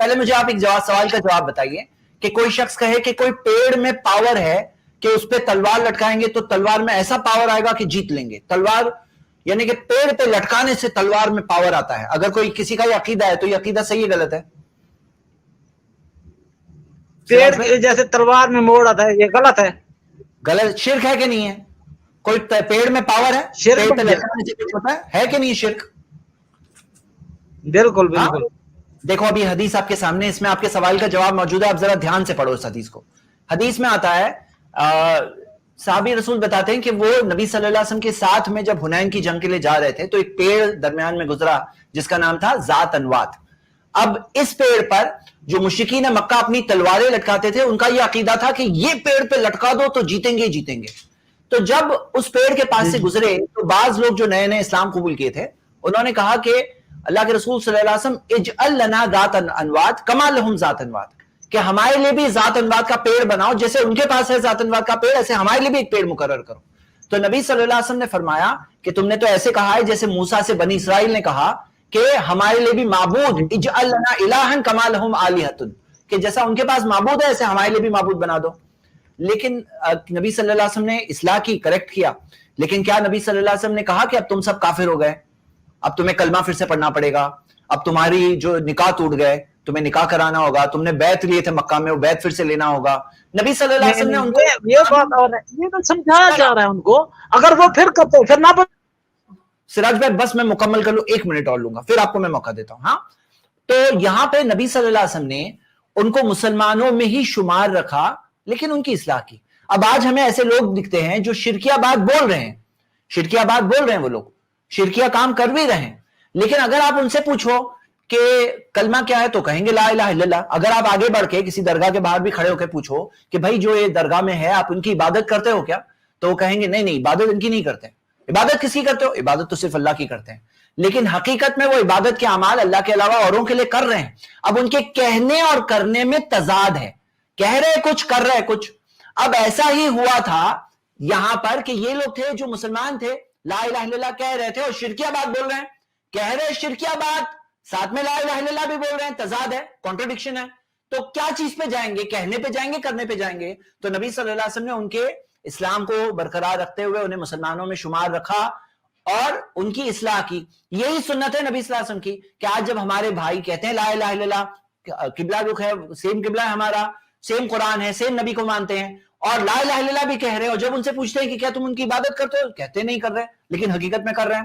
پہلے مجھے آپ ایک سوال کا جواب بتائیے کہ کوئی شخص کہے کہ کوئی پیڑ میں پاور ہے کہ اس پہ تلوار لٹکائیں گے تو تلوار میں ایسا پاور آئے گا کہ جیت لیں گے. تلوار یعنی کہ پیڑ پہ لٹکانے سے تلوار میں پاور آتا ہے. اگر کوئی کسی کا یہ عقیدہ ہے تو یہ عقیدہ صحیح ہے غلط ہے؟ پیڑ جیسے تلوار میں موڑ آتا ہے، یہ غلط ہے. غلط. شرک ہے کہ نہیں ہے؟ کوئی پیڑ میں پاور ہے، پیڑ پہ لٹکانے سے کچھ ہوتا ہے کہ نہیں شرک؟ بالکل بالکل. دیکھو ابھی حدیث آپ کے سامنے، اس میں آپ کے سوال کا جواب موجود ہے، آپ ذرا دھیان سے پڑھو اس حدیث کو. حدیث میں آتا ہے صحابی رسول بتاتے ہیں کہ وہ نبی صلی اللہ علیہ وسلم کے ساتھ میں جب حنین کی جنگ کے لیے جا رہے تھے تو ایک پیڑ درمیان میں گزرا جس کا نام تھا ذات انوات. اب اس پیڑ پر جو مشرکین مکہ اپنی تلواریں لٹکاتے تھے ان کا یہ عقیدہ تھا کہ یہ پیڑ پہ لٹکا دو تو جیتیں گے جیتیں گے. تو جب اس پیڑ کے پاس سے گزرے تو بعض لوگ جو نئے نئے اسلام قبول کیے تھے انہوں نے کہا کہ اللہ کے رسول صلی اللہ علیہ وسلم اجعل لنا ذات انوات کما لہم ذات انوات، کہ ہمارے لیے بھی ذات انوات کا پیڑ بناؤ، جیسے ان کے پاس ہے ذات انوات کا پیڑ ایسے ہمارے لیے بھی ایک پیڑ مقرر کرو. تو نبی صلی اللہ علیہ وسلم نے فرمایا کہ تم نے تو ایسے کہا ہے جیسے موسیٰ سے بنی اسرائیل نے کہا کہ ہمارے لیے بھی معبود، اجعل لنا الہا کما لہم آلہۃ، کہ جیسا ان کے پاس معبود ہے ایسے ہمارے لیے بھی معبود بنا دو. لیکن نبی صلی اللہ علیہ وسلم نے اصلاح کی، کریکٹ کیا، لیکن کیا نبی صلی اللہ علیہ وسلم نے کہا کہ اب تم سب کافر ہو گئے، اب تمہیں کلمہ پھر سے پڑھنا پڑے گا، اب تمہاری جو نکاح ٹوٹ گئے، تمہیں نکاح کرانا ہوگا، تم نے بیعت لیے تھے مکہ میں وہ بیعت پھر سے لینا ہوگا؟ نبی صلی اللہ علیہ وسلم نے ان کو یہ بات اور ہے، یہ تو سمجھایا جا رہا ہے ان کو، اگر وہ پھر کرتے پھر نہ. سراج بھائی بس میں مکمل کر لوں، 1 منٹ اور لوں گا پھر آپ کو میں موقع دیتا ہوں. ہاں تو یہاں پہ نبی صلی اللہ علیہ وسلم نے ان کو مسلمانوں میں ہی شمار رکھا لیکن ان کی اصلاح کی. اب آج ہمیں ایسے لوگ دکھتے ہیں جو شرکیہ بات بول رہے ہیں، شرکیہ بات بول رہے ہیں، وہ لوگ شرکیہ کام کر بھی رہے ہیں، لیکن اگر آپ ان سے پوچھو کہ کلمہ کیا ہے تو کہیں گے لا الہ الا اللہ. اگر آپ آگے بڑھ کے کسی درگاہ کے باہر بھی کھڑے ہو کے پوچھو کہ بھائی جو یہ درگاہ میں ہے آپ ان کی عبادت کرتے ہو کیا، تو وہ کہیں گے نہیں نہیں عبادت ان کی نہیں کرتے. عبادت کس کی کرتے ہو؟ عبادت تو صرف اللہ کی کرتے ہیں. لیکن حقیقت میں وہ عبادت کے اعمال اللہ کے علاوہ اوروں کے لیے کر رہے ہیں. اب ان کے کہنے اور کرنے میں تضاد ہے، کہہ رہے کچھ کر رہے کچھ. اب ایسا ہی ہوا تھا یہاں پر کہ یہ لوگ تھے جو مسلمان تھے، لا الہ الا اللہ کہہ رہے تھے اور شرکیہ بات بول رہے ہیں، کہہ رہے شرکیہ بات ساتھ میں لا الہ الا اللہ بھی بول رہے ہیں، تضاد ہے، کانٹرڈکشن ہے. تو کیا چیز پہ جائیں گے؟ کہنے پہ جائیں گے کرنے پہ جائیں گے؟ تو نبی صلی اللہ علیہ وسلم نے ان کے اسلام کو برقرار رکھتے ہوئے انہیں مسلمانوں میں شمار رکھا اور ان کی اصلاح کی. یہی سنت ہے نبی صلی اللہ علیہ وسلم کی کہ آج جب ہمارے بھائی کہتے ہیں لا الہ الا اللہ، قبلہ رخ ہے، سیم قبلہ ہے ہمارا، سیم قرآن ہے، سیم نبی کو مانتے ہیں اور لا الہ الا اللہ بھی کہہ رہے ہیں، اور جب ان سے پوچھتے ہیں کہ کیا تم ان کی عبادت کرتے ہو، کہتے نہیں کر رہے لیکن حقیقت میں کر رہے ہیں.